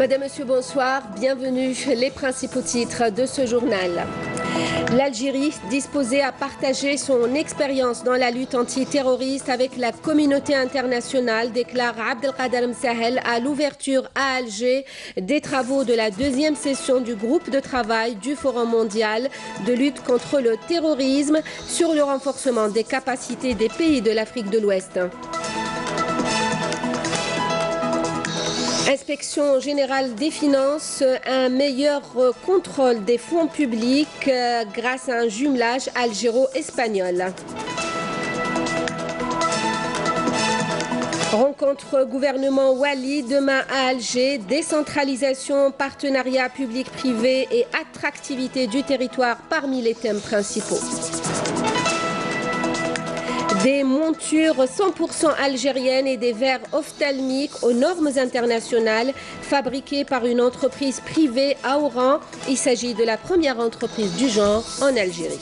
Madame, Monsieur, bonsoir. Bienvenue. Les principaux titres de ce journal. L'Algérie, disposée à partager son expérience dans la lutte antiterroriste avec la communauté internationale, déclare Abdelkader Msahel à l'ouverture à Alger des travaux de la deuxième session du groupe de travail du Forum mondial de lutte contre le terrorisme sur le renforcement des capacités des pays de l'Afrique de l'Ouest. Inspection générale des finances, un meilleur contrôle des fonds publics grâce à un jumelage algéro-espagnol. Rencontre gouvernement Wali demain à Alger, décentralisation, partenariat public-privé et attractivité du territoire parmi les thèmes principaux. Des montures 100% algériennes et des verres ophtalmiques aux normes internationales fabriqués par une entreprise privée à Oran. Il s'agit de la première entreprise du genre en Algérie.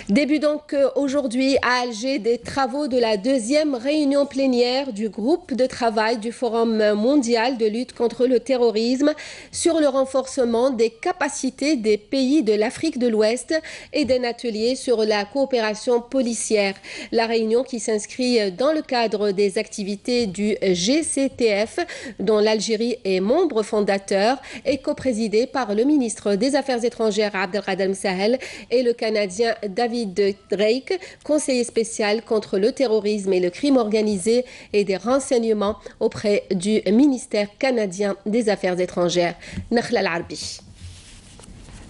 Début donc aujourd'hui à Alger des travaux de la deuxième réunion plénière du groupe de travail du Forum mondial de lutte contre le terrorisme sur le renforcement des capacités des pays de l'Afrique de l'Ouest et d'un atelier sur la coopération policière. La réunion qui s'inscrit dans le cadre des activités du GCTF dont l'Algérie est membre fondateur est coprésidée par le ministre des Affaires étrangères Abdelkader Msahel et le Canadien David Drake, conseiller spécial contre le terrorisme et le crime organisé et des renseignements auprès du ministère canadien des Affaires étrangères. Nakhla Al-Arbi.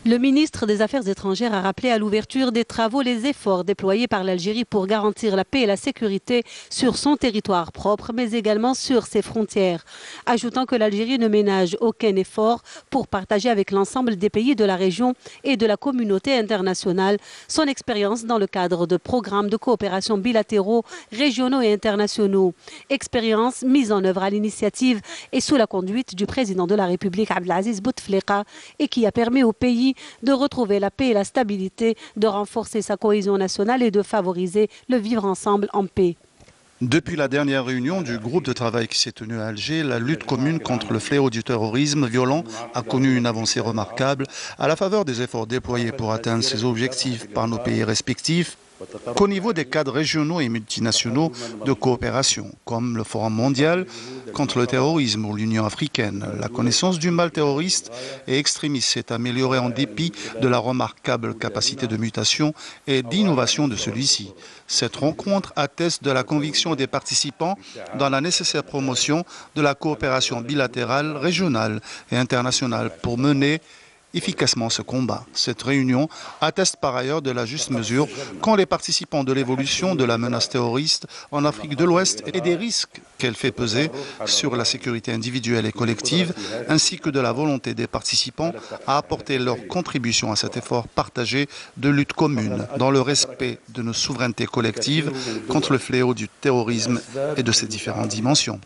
Le ministre des Affaires étrangères a rappelé à l'ouverture des travaux les efforts déployés par l'Algérie pour garantir la paix et la sécurité sur son territoire propre, mais également sur ses frontières, ajoutant que l'Algérie ne ménage aucun effort pour partager avec l'ensemble des pays de la région et de la communauté internationale son expérience dans le cadre de programmes de coopération bilatéraux, régionaux et internationaux. Expérience mise en œuvre à l'initiative et sous la conduite du président de la République Abdelaziz Bouteflika et qui a permis au pays de retrouver la paix et la stabilité, de renforcer sa cohésion nationale et de favoriser le vivre ensemble en paix. Depuis la dernière réunion du groupe de travail qui s'est tenu à Alger, la lutte commune contre le fléau du terrorisme violent a connu une avancée remarquable à la faveur des efforts déployés pour atteindre ces objectifs par nos pays respectifs, qu'au niveau des cadres régionaux et multinationaux de coopération, comme le Forum mondial contre le terrorisme ou l'Union africaine. La connaissance du mal terroriste et extrémiste s'est améliorée en dépit de la remarquable capacité de mutation et d'innovation de celui-ci. Cette rencontre atteste de la conviction des participants dans la nécessaire promotion de la coopération bilatérale, régionale et internationale pour mener efficacement ce combat. Cette réunion atteste par ailleurs de la juste mesure qu'ont les participants de l'évolution de la menace terroriste en Afrique de l'Ouest et des risques qu'elle fait peser sur la sécurité individuelle et collective, ainsi que de la volonté des participants à apporter leur contribution à cet effort partagé de lutte commune dans le respect de nos souverainetés collectives contre le fléau du terrorisme et de ses différentes dimensions.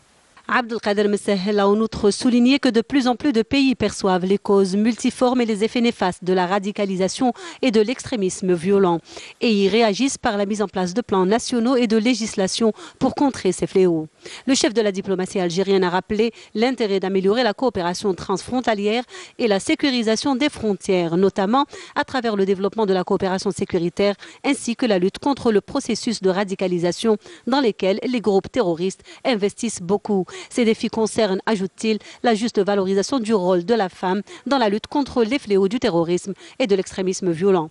Abdelkader Msahel a en outre souligné que de plus en plus de pays perçoivent les causes multiformes et les effets néfastes de la radicalisation et de l'extrémisme violent et y réagissent par la mise en place de plans nationaux et de législation pour contrer ces fléaux. Le chef de la diplomatie algérienne a rappelé l'intérêt d'améliorer la coopération transfrontalière et la sécurisation des frontières, notamment à travers le développement de la coopération sécuritaire ainsi que la lutte contre le processus de radicalisation dans lesquels les groupes terroristes investissent beaucoup. Ces défis concernent, ajoute-t-il, la juste valorisation du rôle de la femme dans la lutte contre les fléaux du terrorisme et de l'extrémisme violent.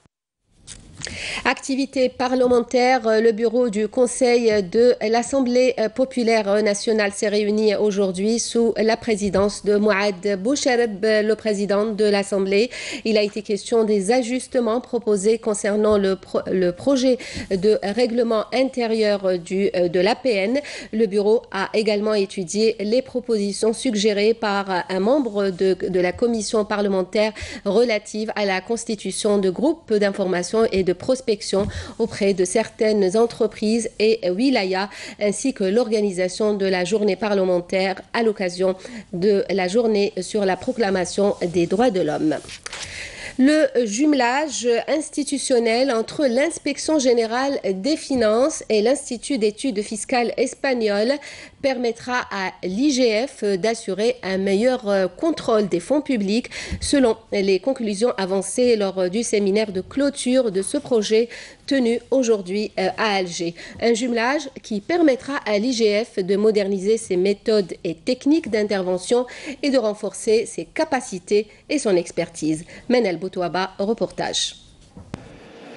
Activité parlementaire, le bureau du Conseil de l'Assemblée populaire nationale s'est réuni aujourd'hui sous la présidence de Mouad Bouchareb, le président de l'Assemblée. Il a été question des ajustements proposés concernant le projet de règlement intérieur de l'APN. Le bureau a également étudié les propositions suggérées par un membre de la commission parlementaire relative à la constitution de groupes d'information et de prospection auprès de certaines entreprises et wilayas, ainsi que l'organisation de la journée parlementaire à l'occasion de la journée sur la proclamation des droits de l'homme. Le jumelage institutionnel entre l'Inspection générale des finances et l'Institut d'études fiscales espagnol permettra à l'IGF d'assurer un meilleur contrôle des fonds publics, selon les conclusions avancées lors du séminaire de clôture de ce projet tenu aujourd'hui à Alger. Un jumelage qui permettra à l'IGF de moderniser ses méthodes et techniques d'intervention et de renforcer ses capacités et son expertise. Menel Boutouaba, reportage.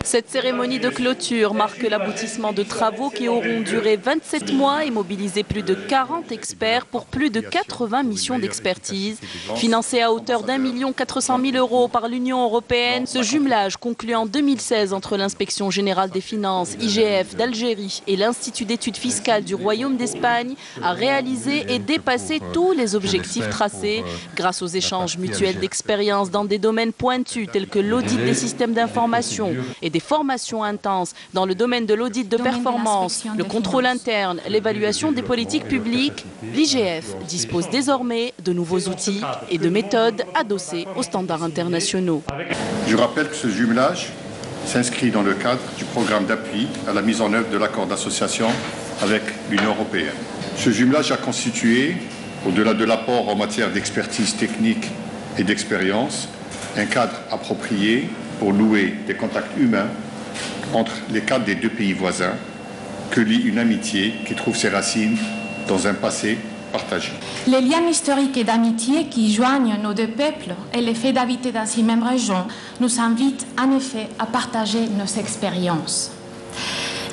Cette cérémonie de clôture marque l'aboutissement de travaux qui auront duré 27 mois et mobilisé plus de 40 experts pour plus de 80 missions d'expertise. Financé à hauteur d'1 400 000 € par l'Union européenne, ce jumelage conclu en 2016 entre l'Inspection générale des finances, IGF d'Algérie et l'Institut d'études fiscales du Royaume d'Espagne a réalisé et dépassé tous les objectifs tracés grâce aux échanges mutuels d'expériences dans des domaines pointus tels que l'audit des systèmes d'information et des formations intenses dans le domaine de l'audit de performance, le contrôle interne, l'évaluation des politiques publiques. L'IGF dispose désormais de nouveaux outils et de méthodes adossées aux standards internationaux. Je rappelle que ce jumelage s'inscrit dans le cadre du programme d'appui à la mise en œuvre de l'accord d'association avec l'Union européenne. Ce jumelage a constitué, au-delà de l'apport en matière d'expertise technique et d'expérience, un cadre approprié pour nouer des contacts humains entre les cadres des deux pays voisins, que lie une amitié qui trouve ses racines dans un passé partagé. Les liens historiques et d'amitié qui joignent nos deux peuples et le fait d'habiter dans ces mêmes régions nous invitent en effet à partager nos expériences.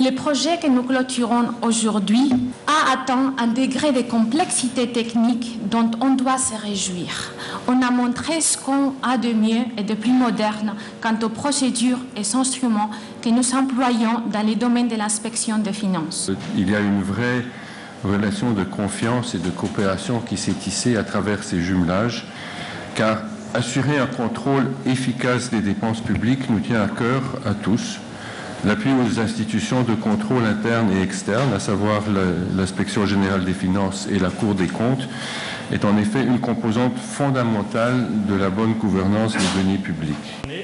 Le projet que nous clôturons aujourd'hui a atteint un degré de complexité technique dont on doit se réjouir. On a montré ce qu'on a de mieux et de plus moderne quant aux procédures et instruments que nous employons dans les domaines de l'inspection des finances. Il y a une vraie relation de confiance et de coopération qui s'est tissée à travers ces jumelages, car assurer un contrôle efficace des dépenses publiques nous tient à cœur à tous. L'appui aux institutions de contrôle interne et externe, à savoir l'Inspection générale des finances et la Cour des comptes, est en effet une composante fondamentale de la bonne gouvernance des deniers publics.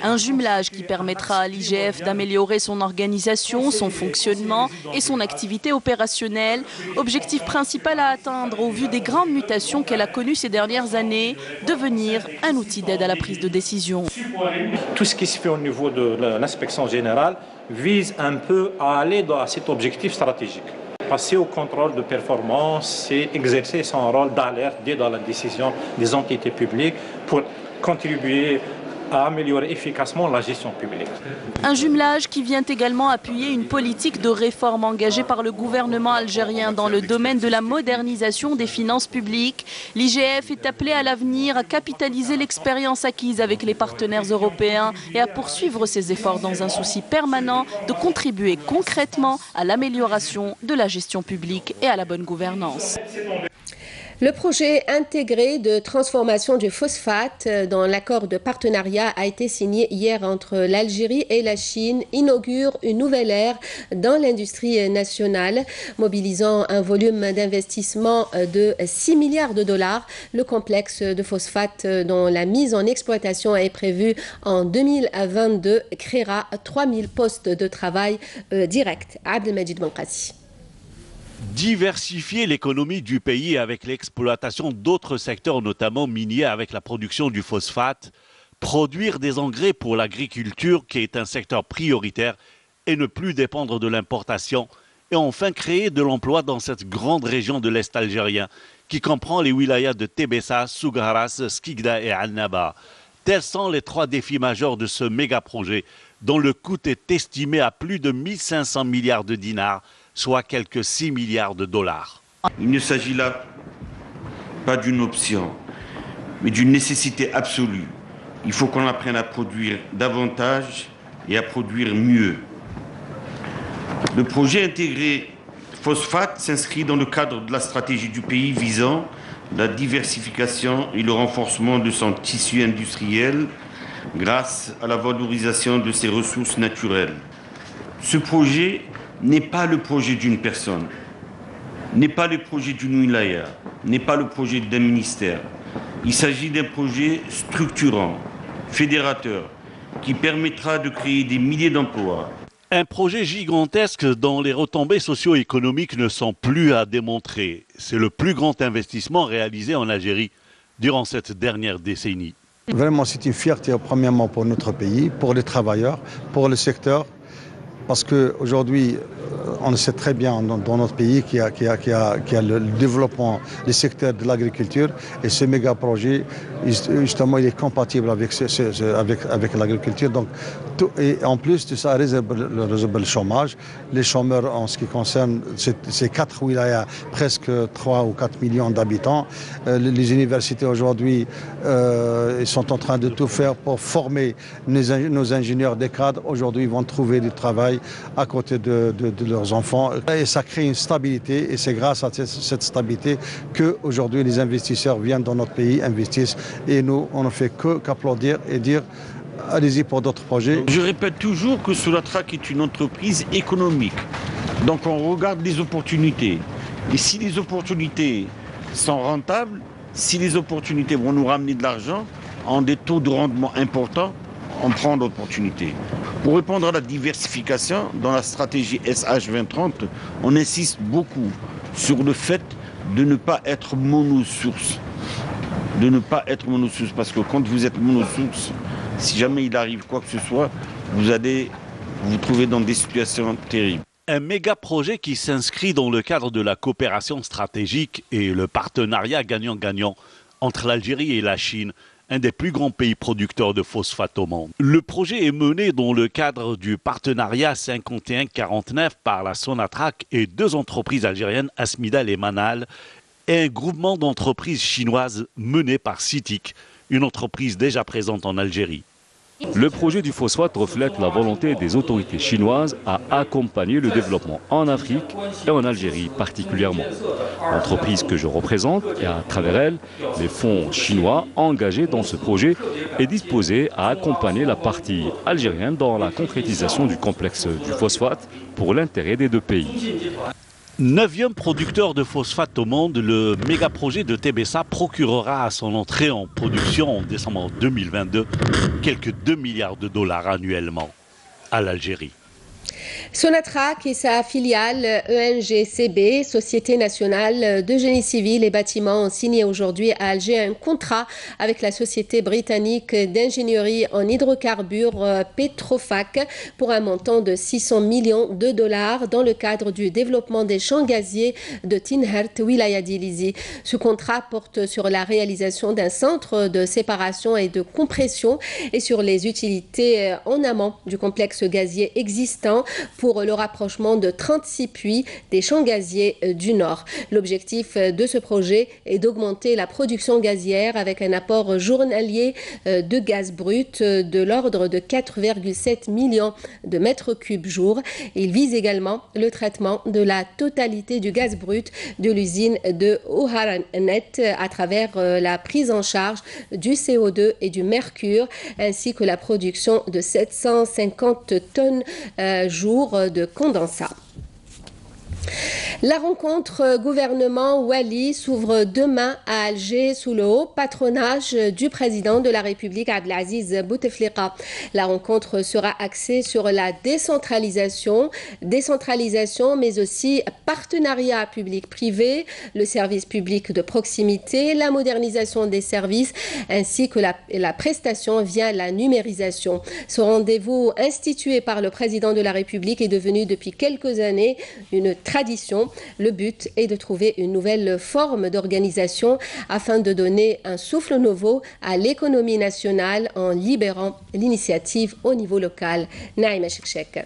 Un jumelage qui permettra à l'IGF d'améliorer son organisation, son fonctionnement et son activité opérationnelle. Objectif principal à atteindre au vu des grandes mutations qu'elle a connues ces dernières années, devenir un outil d'aide à la prise de décision. Tout ce qui se fait au niveau de l'inspection générale vise un peu à aller dans cet objectif stratégique. Passer au contrôle de performance et exercer son rôle d'alerte dès dans la décision des entités publiques pour contribuer à améliorer efficacement la gestion publique. Un jumelage qui vient également appuyer une politique de réforme engagée par le gouvernement algérien dans le domaine de la modernisation des finances publiques. L'IGF est appelé à l'avenir à capitaliser l'expérience acquise avec les partenaires européens et à poursuivre ses efforts dans un souci permanent de contribuer concrètement à l'amélioration de la gestion publique et à la bonne gouvernance. Le projet intégré de transformation du phosphate dans l'accord de partenariat a été signé hier entre l'Algérie et la Chine, inaugure une nouvelle ère dans l'industrie nationale, mobilisant un volume d'investissement de 6 milliards de dollars. Le complexe de phosphate dont la mise en exploitation est prévue en 2022 créera 3000 postes de travail directs. Abdelmajid Bankassi. Diversifier l'économie du pays avec l'exploitation d'autres secteurs, notamment miniers avec la production du phosphate, produire des engrais pour l'agriculture qui est un secteur prioritaire et ne plus dépendre de l'importation, et enfin créer de l'emploi dans cette grande région de l'Est algérien qui comprend les wilayas de Tébessa, Sougaras, Skikda et Annaba. Tels sont les 3 défis majeurs de ce méga-projet dont le coût est estimé à plus de 1500 milliards de dinars, soit quelques 6 milliards de dollars. Il ne s'agit là pas d'une option, mais d'une nécessité absolue. Il faut qu'on apprenne à produire davantage et à produire mieux. Le projet intégré phosphate s'inscrit dans le cadre de la stratégie du pays visant la diversification et le renforcement de son tissu industriel grâce à la valorisation de ses ressources naturelles. Ce projet n'est pas le projet d'une personne, n'est pas le projet d'une wilaya, n'est pas le projet d'un ministère. Il s'agit d'un projet structurant, fédérateur, qui permettra de créer des milliers d'emplois. Un projet gigantesque dont les retombées socio-économiques ne sont plus à démontrer. C'est le plus grand investissement réalisé en Algérie durant cette dernière décennie. Vraiment, c'est une fierté, premièrement, pour notre pays, pour les travailleurs, pour le secteur, parce qu'aujourd'hui, on le sait très bien dans notre pays qu'il y a le développement du secteur de l'agriculture, et ce méga projet, justement, il est compatible avec l'agriculture. Donc, et en plus de ça, réserve le chômage. Les chômeurs, en ce qui concerne ces 4 wilayas, presque 3 ou 4 millions d'habitants. Les universités aujourd'hui, ils sont en train de tout faire pour former nos ingénieurs des cadres. Aujourd'hui, ils vont trouver du travail à côté de leurs enfants. Et ça crée une stabilité, et c'est grâce à cette stabilité qu'aujourd'hui les investisseurs viennent dans notre pays, investissent, et nous, on ne fait qu'applaudir et dire allez-y pour d'autres projets. Je répète toujours que Sonatrach est une entreprise économique. Donc on regarde les opportunités. Et si les opportunités sont rentables, si les opportunités vont nous ramener de l'argent en des taux de rendement importants, on prend l'opportunité. Pour répondre à la diversification, dans la stratégie SH 2030, on insiste beaucoup sur le fait de ne pas être monosource. De ne pas être monosource, parce que quand vous êtes monosource, si jamais il arrive quoi que ce soit, vous allez vous trouver dans des situations terribles. Un méga projet qui s'inscrit dans le cadre de la coopération stratégique et le partenariat gagnant-gagnant entre l'Algérie et la Chine, un des plus grands pays producteurs de phosphate au monde. Le projet est mené dans le cadre du partenariat 51-49 par la Sonatrach et 2 entreprises algériennes, Asmidal et Manal, et un groupement d'entreprises chinoises mené par CITIC, une entreprise déjà présente en Algérie. Le projet du phosphate reflète la volonté des autorités chinoises à accompagner le développement en Afrique et en Algérie particulièrement. L'entreprise que je représente et à travers elle, les fonds chinois engagés dans ce projet est disposée à accompagner la partie algérienne dans la concrétisation du complexe du phosphate pour l'intérêt des 2 pays. 9e producteur de phosphate au monde, le méga-projet de Tébessa procurera à son entrée en production en décembre 2022 quelques 2 milliards de dollars annuellement à l'Algérie. Sonatrach et sa filiale ENGCB, Société nationale de génie civil et bâtiments, ont signé aujourd'hui à Alger un contrat avec la société britannique d'ingénierie en hydrocarbures Petrofac pour un montant de 600 millions de dollars dans le cadre du développement des champs gaziers de Tinhert, Wilaya d'Ilizi. Ce contrat porte sur la réalisation d'un centre de séparation et de compression et sur les utilités en amont du complexe gazier existant pour le rapprochement de 36 puits des champs gaziers du Nord. L'objectif de ce projet est d'augmenter la production gazière avec un apport journalier de gaz brut de l'ordre de 4,7 millions de mètres cubes jour. Il vise également le traitement de la totalité du gaz brut de l'usine de Oharanet à travers la prise en charge du CO2 et du mercure, ainsi que la production de 750 tonnes jour de condensat. La rencontre gouvernement-Wali s'ouvre demain à Alger sous le haut patronage du président de la République Abdelaziz Bouteflika. La rencontre sera axée sur la décentralisation mais aussi partenariat public-privé, le service public de proximité, la modernisation des services ainsi que la prestation via la numérisation. Ce rendez-vous institué par le président de la République est devenu depuis quelques années une tradition. Le but est de trouver une nouvelle forme d'organisation afin de donner un souffle nouveau à l'économie nationale en libérant l'initiative au niveau local. Naïma Chekchek.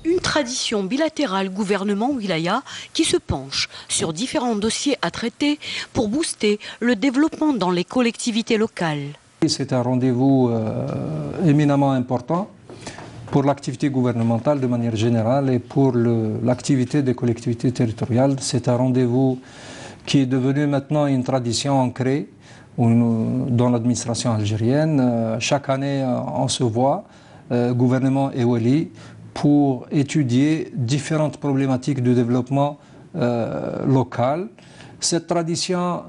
Une tradition bilatérale gouvernement-wilaya qui se penche sur différents dossiers à traiter pour booster le développement dans les collectivités locales. C'est un rendez-vous éminemment important pour l'activité gouvernementale de manière générale et pour l'activité des collectivités territoriales. C'est un rendez-vous qui est devenu maintenant une tradition ancrée dans l'administration algérienne. Chaque année, on se voit, gouvernement et Wali, pour étudier différentes problématiques de développement local. Cette tradition,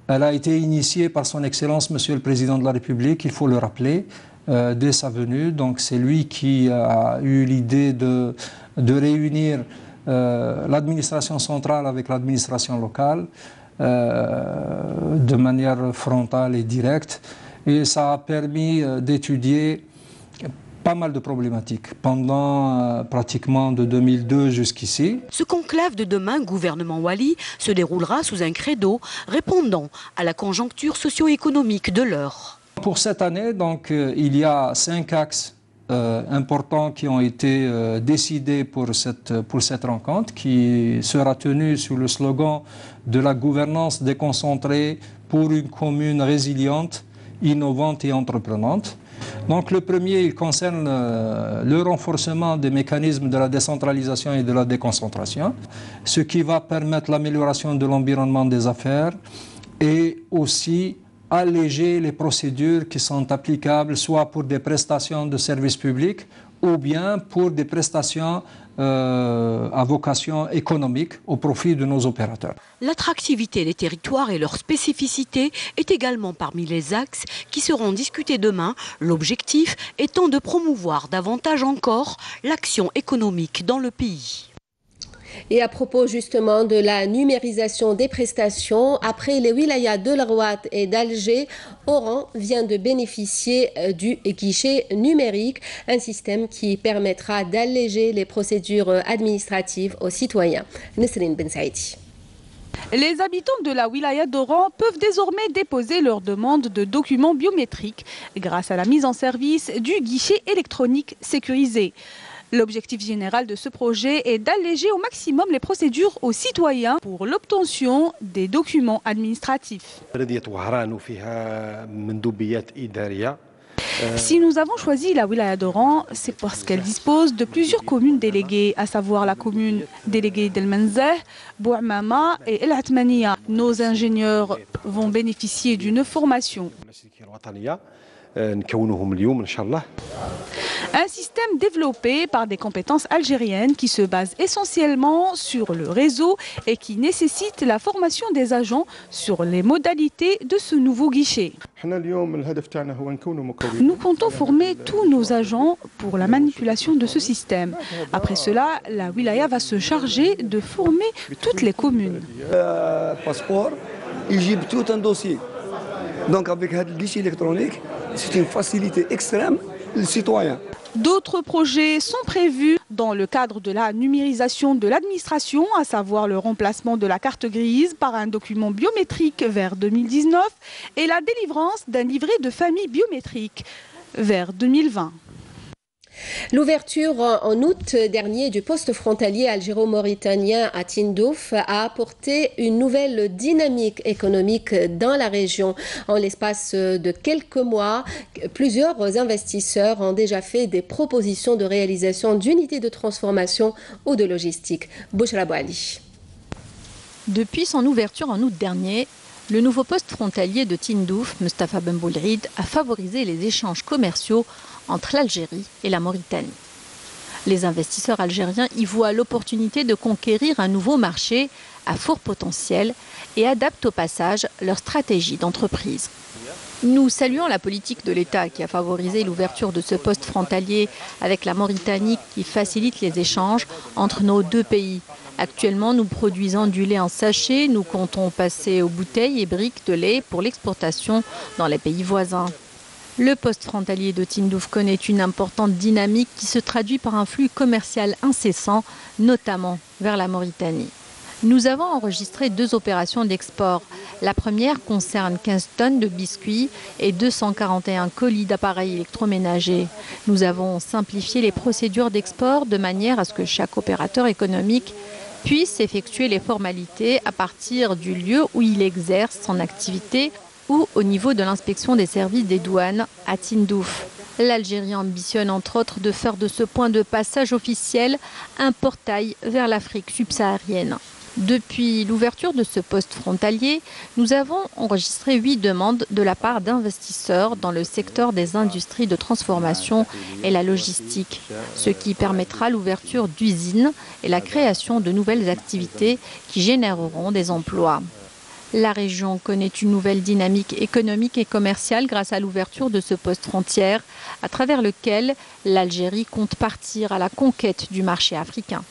elle a été initiée par son Excellence, Monsieur le Président de la République, il faut le rappeler, dès sa venue. Donc c'est lui qui a eu l'idée de réunir l'administration centrale avec l'administration locale de manière frontale et directe. Et ça a permis d'étudier pas mal de problématiques pendant pratiquement de 2002 jusqu'ici. Ce conclave de demain, gouvernement Wali, se déroulera sous un credo répondant à la conjoncture socio-économique de l'heure. Pour cette année, donc, il y a 5 axes importants qui ont été décidés pour cette rencontre, qui sera tenue sous le slogan de la gouvernance déconcentrée pour une commune résiliente, innovante et entreprenante. Donc le premier, il concerne le renforcement des mécanismes de la décentralisation et de la déconcentration, ce qui va permettre l'amélioration de l'environnement des affaires et aussi alléger les procédures qui sont applicables soit pour des prestations de services publics ou bien pour des prestations à vocation économique au profit de nos opérateurs. L'attractivité des territoires et leurs spécificités est également parmi les axes qui seront discutés demain, l'objectif étant de promouvoir davantage encore l'action économique dans le pays. Et à propos justement de la numérisation des prestations, après les wilayas de l'Arwat et d'Alger, Oran vient de bénéficier du guichet numérique, un système qui permettra d'alléger les procédures administratives aux citoyens. Nesrine Ben Saïdi. Les habitants de la wilaya d'Oran peuvent désormais déposer leur demande de documents biométriques grâce à la mise en service du guichet électronique sécurisé. L'objectif général de ce projet est d'alléger au maximum les procédures aux citoyens pour l'obtention des documents administratifs. Si nous avons choisi la wilaya d'Oran, c'est parce qu'elle dispose de plusieurs communes déléguées, à savoir la commune déléguée d'El Menzeh, Bouamama et El Atmaniya. Nos ingénieurs vont bénéficier d'une formation. Un système développé par des compétences algériennes qui se base essentiellement sur le réseau et qui nécessite la formation des agents sur les modalités de ce nouveau guichet. Nous comptons former tous nos agents pour la manipulation de ce système. Après cela, la wilaya va se charger de former toutes les communes. Passeport, il gibe tout un dossier. Donc avec le guichet électronique, c'est une facilité extrême pour le citoyen. D'autres projets sont prévus dans le cadre de la numérisation de l'administration, à savoir le remplacement de la carte grise par un document biométrique vers 2019 et la délivrance d'un livret de famille biométrique vers 2020. L'ouverture en août dernier du poste frontalier algéro-mauritanien à Tindouf a apporté une nouvelle dynamique économique dans la région. En l'espace de quelques mois, plusieurs investisseurs ont déjà fait des propositions de réalisation d'unités de transformation ou de logistique. Bouchra Bouali. Depuis son ouverture en août dernier, le nouveau poste frontalier de Tindouf, Mustafa Ben Boulrid, a favorisé les échanges commerciaux entre l'Algérie et la Mauritanie. Les investisseurs algériens y voient l'opportunité de conquérir un nouveau marché à fort potentiel et adaptent au passage leur stratégie d'entreprise. Nous saluons la politique de l'État qui a favorisé l'ouverture de ce poste frontalier avec la Mauritanie qui facilite les échanges entre nos deux pays. Actuellement, nous produisons du lait en sachet, nous comptons passer aux bouteilles et briques de lait pour l'exportation dans les pays voisins. Le poste frontalier de Tindouf connaît une importante dynamique qui se traduit par un flux commercial incessant, notamment vers la Mauritanie. Nous avons enregistré 2 opérations d'export. La première concerne 15 tonnes de biscuits et 241 colis d'appareils électroménagers. Nous avons simplifié les procédures d'export de manière à ce que chaque opérateur économique puisse effectuer les formalités à partir du lieu où il exerce son activité ou au niveau de l'inspection des services des douanes à Tindouf. L'Algérie ambitionne entre autres de faire de ce point de passage officiel un portail vers l'Afrique subsaharienne. Depuis l'ouverture de ce poste frontalier, nous avons enregistré 8 demandes de la part d'investisseurs dans le secteur des industries de transformation et la logistique, ce qui permettra l'ouverture d'usines et la création de nouvelles activités qui généreront des emplois. La région connaît une nouvelle dynamique économique et commerciale grâce à l'ouverture de ce poste frontière, à travers lequel l'Algérie compte partir à la conquête du marché africain.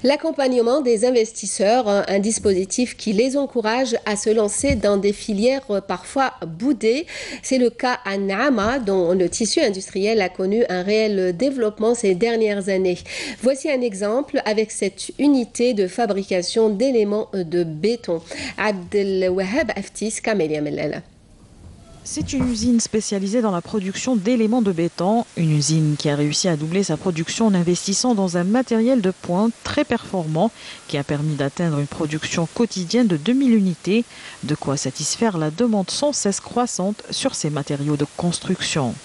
L'accompagnement des investisseurs, un dispositif qui les encourage à se lancer dans des filières parfois boudées. C'est le cas à Naama, dont le tissu industriel a connu un réel développement ces dernières années. Voici un exemple avec cette unité de fabrication d'éléments de béton. Abdel Wahab Aftis, Camélia Mellala. C'est une usine spécialisée dans la production d'éléments de béton, une usine qui a réussi à doubler sa production en investissant dans un matériel de pointe très performant qui a permis d'atteindre une production quotidienne de 2000 unités, de quoi satisfaire la demande sans cesse croissante sur ces matériaux de construction.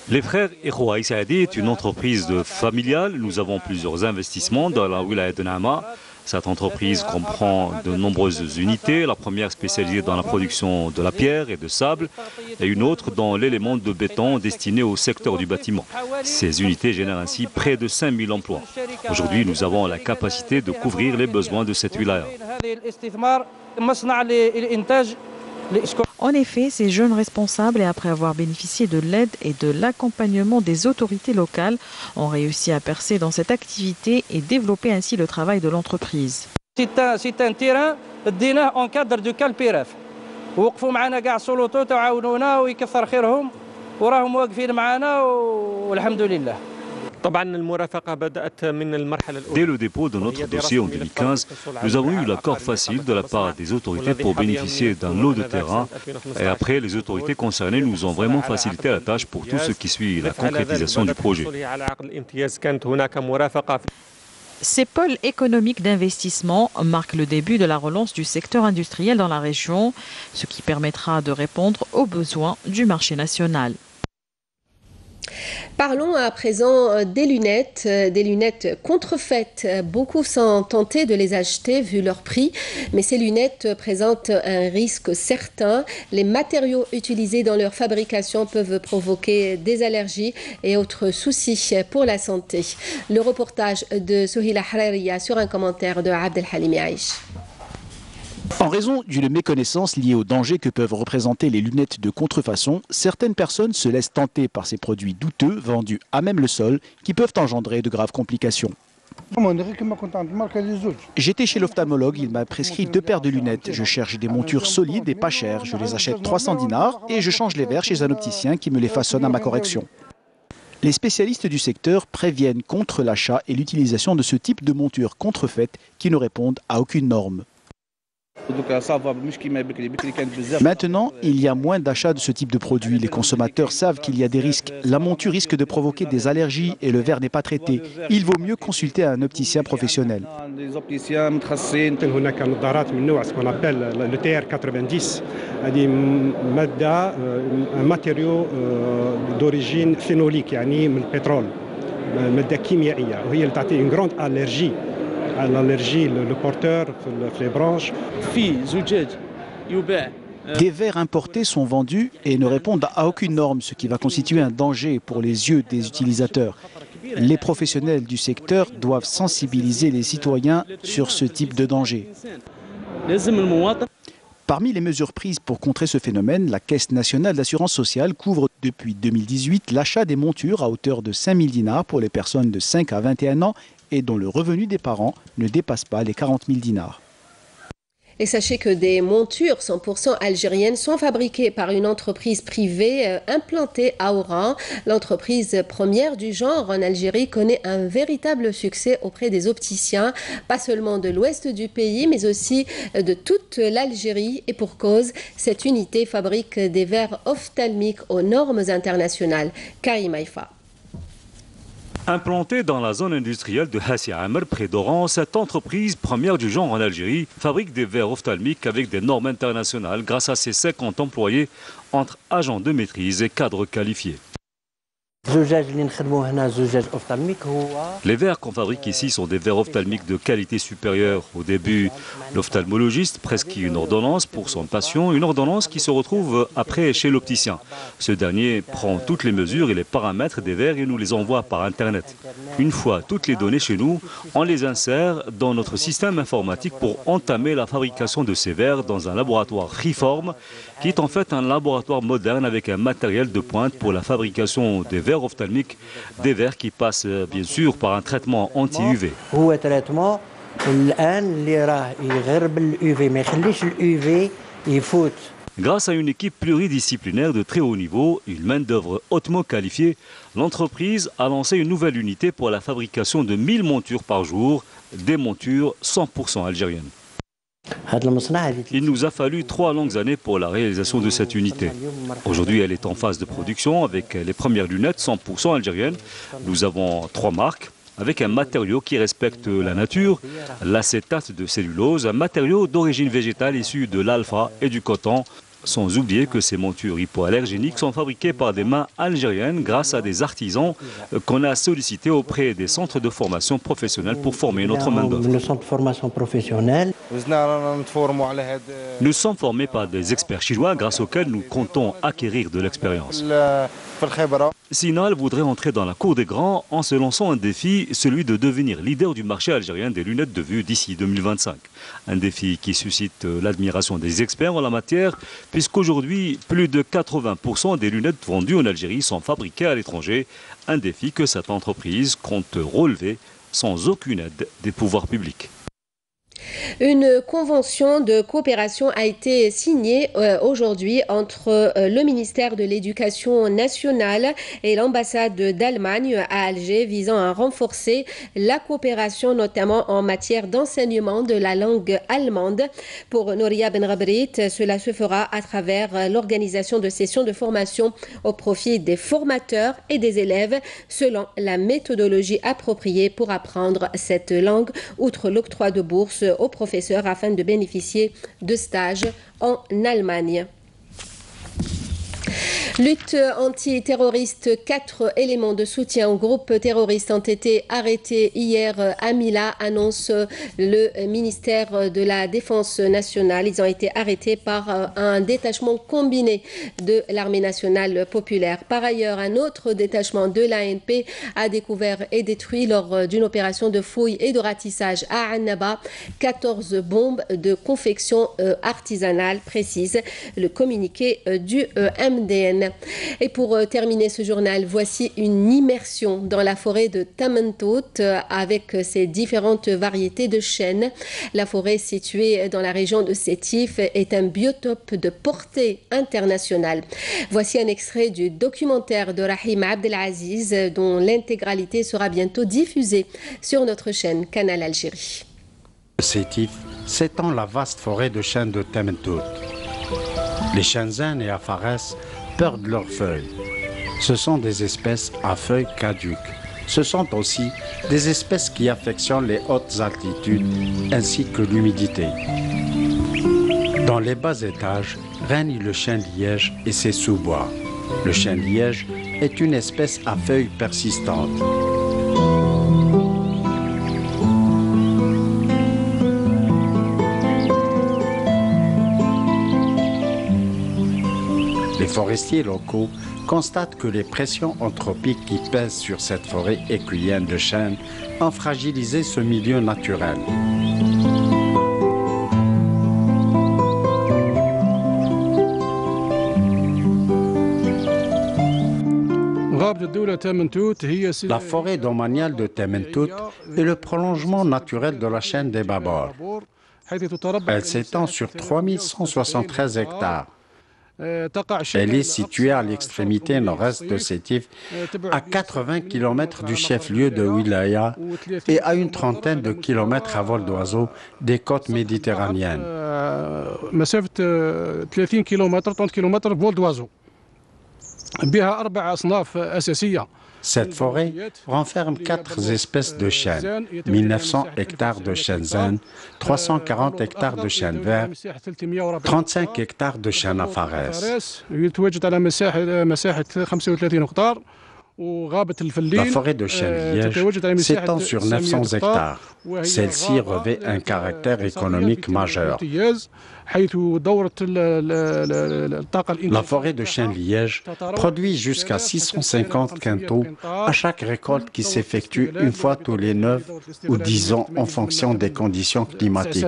Les frères Ikhwa Saadi est une entreprise familiale. Nous avons plusieurs investissements dans la wilaya de Naama. Cette entreprise comprend de nombreuses unités, la première spécialisée dans la production de la pierre et de sable et une autre dans l'élément de béton destiné au secteur du bâtiment. Ces unités génèrent ainsi près de 5000 emplois. Aujourd'hui, nous avons la capacité de couvrir les besoins de cette wilaya. En effet, ces jeunes responsables, et après avoir bénéficié de l'aide et de l'accompagnement des autorités locales, ont réussi à percer dans cette activité et développer ainsi le travail de l'entreprise. C'est un terrain en cadre de CalPRF. وقفوا معنا كاع السلطات وعاونونا ويكثر خيرهم وراهم واقفين معنا والحمد لله. Dès le dépôt de notre dossier en 2015, nous avons eu l'accord facile de la part des autorités pour bénéficier d'un lot de terrain. Et après, les autorités concernées nous ont vraiment facilité la tâche pour tout ce qui suit la concrétisation du projet. Ces pôles économiques d'investissement marquent le début de la relance du secteur industriel dans la région, ce qui permettra de répondre aux besoins du marché national. Parlons à présent des lunettes contrefaites. Beaucoup sont tentés de les acheter vu leur prix, mais ces lunettes présentent un risque certain. Les matériaux utilisés dans leur fabrication peuvent provoquer des allergies et autres soucis pour la santé. Le reportage de Souhila Harariya sur un commentaire de Abdelhalimi Aïch. En raison d'une méconnaissance liée au danger que peuvent représenter les lunettes de contrefaçon, certaines personnes se laissent tenter par ces produits douteux vendus à même le sol qui peuvent engendrer de graves complications. J'étais chez l'ophtalmologue, il m'a prescrit 2 paires de lunettes. Je cherche des montures solides et pas chères. Je les achète 300 dinars et je change les verres chez un opticien qui me les façonne à ma correction. Les spécialistes du secteur préviennent contre l'achat et l'utilisation de ce type de montures contrefaites qui ne répondent à aucune norme. Maintenant, il y a moins d'achats de ce type de produit. Les consommateurs savent qu'il y a des risques. La monture risque de provoquer des allergies et le verre n'est pas traité. Il vaut mieux consulter un opticien professionnel. Le TR90, un matériau d'origine phénolique, le pétrole, une grande allergie. L'allergie, le porteur, les branches. Des verres importés sont vendus et ne répondent à aucune norme, ce qui va constituer un danger pour les yeux des utilisateurs. Les professionnels du secteur doivent sensibiliser les citoyens sur ce type de danger. Parmi les mesures prises pour contrer ce phénomène, la Caisse nationale d'assurance sociale couvre depuis 2018 l'achat des montures à hauteur de 5000 dinars pour les personnes de 5 à 21 ans et dont le revenu des parents ne dépasse pas les 40 000 dinars. Et sachez que des montures 100% algériennes sont fabriquées par une entreprise privée implantée à Oran. L'entreprise première du genre en Algérie connaît un véritable succès auprès des opticiens, pas seulement de l'ouest du pays, mais aussi de toute l'Algérie. Et pour cause, cette unité fabrique des verres ophtalmiques aux normes internationales. Karim Haïfa. Implantée dans la zone industrielle de Hassi Amr, près d'Oran, cette entreprise première du genre en Algérie fabrique des verres ophtalmiques avec des normes internationales grâce à ses 50 employés entre agents de maîtrise et cadres qualifiés. Les verres qu'on fabrique ici sont des verres ophtalmiques de qualité supérieure. Au début, l'ophtalmologiste prescrit une ordonnance pour son patient, une ordonnance qui se retrouve après chez l'opticien. Ce dernier prend toutes les mesures et les paramètres des verres et nous les envoie par Internet. Une fois toutes les données chez nous, on les insère dans notre système informatique pour entamer la fabrication de ces verres dans un laboratoire Freeform, qui est en fait un laboratoire moderne avec un matériel de pointe pour la fabrication des verres ophtalmiques, des verres qui passent bien sûr par un traitement anti-UV. Grâce à une équipe pluridisciplinaire de très haut niveau, une main-d'œuvre hautement qualifiée, l'entreprise a lancé une nouvelle unité pour la fabrication de 1000 montures par jour, des montures 100% algériennes. Il nous a fallu 3 longues années pour la réalisation de cette unité. Aujourd'hui, elle est en phase de production avec les premières lunettes 100% algériennes. Nous avons 3 marques avec un matériau qui respecte la nature, l'acétate de cellulose, un matériau d'origine végétale issu de l'alpha et du coton. Sans oublier que ces montures hypoallergéniques sont fabriquées par des mains algériennes grâce à des artisans qu'on a sollicités auprès des centres de formation professionnelle pour former notre main-d'œuvre. Nous sommes formés par des experts chinois grâce auxquels nous comptons acquérir de l'expérience. Sinal voudrait entrer dans la cour des grands en se lançant un défi, celui de devenir leader du marché algérien des lunettes de vue d'ici 2025. Un défi qui suscite l'admiration des experts en la matière, puisqu'aujourd'hui, plus de 80% des lunettes vendues en Algérie sont fabriquées à l'étranger. Un défi que cette entreprise compte relever sans aucune aide des pouvoirs publics. Une convention de coopération a été signée aujourd'hui entre le ministère de l'Éducation nationale et l'ambassade d'Allemagne à Alger visant à renforcer la coopération notamment en matière d'enseignement de la langue allemande. Pour Nouria Benrabrit, cela se fera à travers l'organisation de sessions de formation au profit des formateurs et des élèves selon la méthodologie appropriée pour apprendre cette langue, outre l'octroi de bourses aux professeurs afin de bénéficier de stages en Allemagne. Lutte antiterroriste, 4 éléments de soutien au groupe terroriste ont été arrêtés hier à Mila, annonce le ministère de la Défense nationale. Ils ont été arrêtés par un détachement combiné de l'armée nationale populaire. Par ailleurs, un autre détachement de l'ANP a découvert et détruit lors d'une opération de fouille et de ratissage à Annaba 14 bombes de confection artisanale, précise le communiqué du MDN. Et pour terminer ce journal, voici une immersion dans la forêt de Tamentout avec ses différentes variétés de chênes. La forêt située dans la région de Sétif est un biotope de portée internationale. Voici un extrait du documentaire de Rahim Abdelaziz dont l'intégralité sera bientôt diffusée sur notre chaîne Canal Algérie. Sétif s'étend la vaste forêt de chênes de Tamentout. Les chênes zen et afares perdent leurs feuilles. Ce sont des espèces à feuilles caduques. Ce sont aussi des espèces qui affectionnent les hautes altitudes ainsi que l'humidité. Dans les bas étages règne le chêne liège et ses sous-bois. Le chêne liège est une espèce à feuilles persistantes. Les forestiers locaux constatent que les pressions anthropiques qui pèsent sur cette forêt écuyenne de chêne ont fragilisé ce milieu naturel. La forêt domaniale de Tamentout est le prolongement naturel de la chaîne des Babor. Elle s'étend sur 3173 hectares. Elle est située à l'extrémité nord-est de Sétif, à 80 km du chef-lieu de Wilaya et à une trentaine de kilomètres à vol d'oiseau des côtes méditerranéennes. Cette forêt renferme 4 espèces de chênes, 1900 hectares de chênes zen, 340 hectares de chênes verts, 35 hectares de chênes afares. La forêt de chêne-liège s'étend sur 900 hectares. Celle-ci revêt un caractère économique majeur. La forêt de chêne-liège produit jusqu'à 650 quintaux à chaque récolte qui s'effectue une fois tous les 9 ou 10 ans en fonction des conditions climatiques.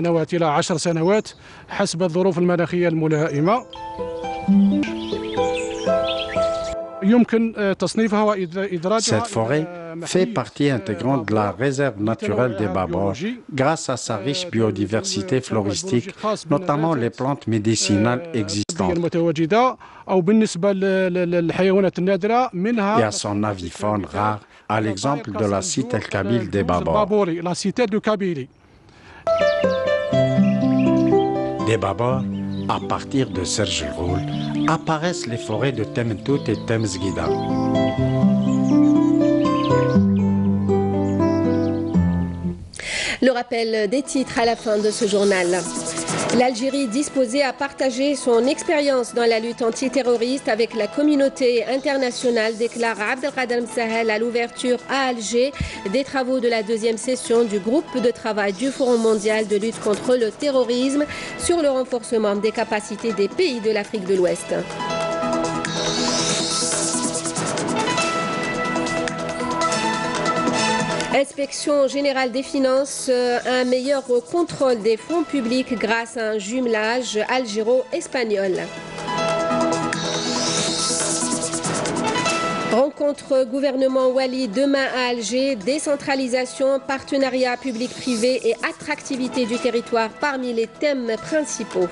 Cette forêt fait partie intégrante de la réserve naturelle des Babor grâce à sa riche biodiversité floristique, notamment les plantes médicinales existantes et à son avifaune rare, à l'exemple de la cite El Kabyle des Babor. Des Babor, à partir de Serge Roul, apparaissent les forêts de Temtout et Temsguida. Le rappel des titres à la fin de ce journal. L'Algérie disposée à partager son expérience dans la lutte antiterroriste avec la communauté internationale, déclare Abdelkader Msahel à l'ouverture à Alger des travaux de la deuxième session du groupe de travail du Forum mondial de lutte contre le terrorisme sur le renforcement des capacités des pays de l'Afrique de l'Ouest. Inspection générale des finances, un meilleur contrôle des fonds publics grâce à un jumelage algéro-espagnol. Rencontre gouvernement Wali demain à Alger, décentralisation, partenariat public-privé et attractivité du territoire parmi les thèmes principaux.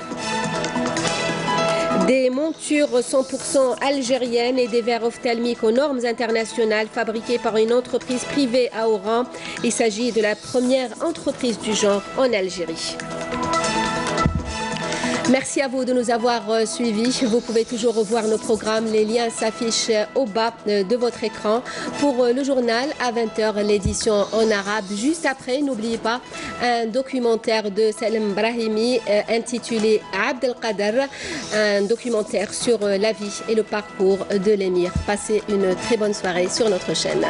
Des montures 100% algériennes et des verres ophtalmiques aux normes internationales fabriqués par une entreprise privée à Oran. Il s'agit de la première entreprise du genre en Algérie. Merci à vous de nous avoir suivis. Vous pouvez toujours revoir nos programmes. Les liens s'affichent au bas de votre écran. Pour le journal, à 20h, l'édition en arabe. Juste après, n'oubliez pas un documentaire de Salem Brahimi intitulé Abdelkader, un documentaire sur la vie et le parcours de l'émir. Passez une très bonne soirée sur notre chaîne.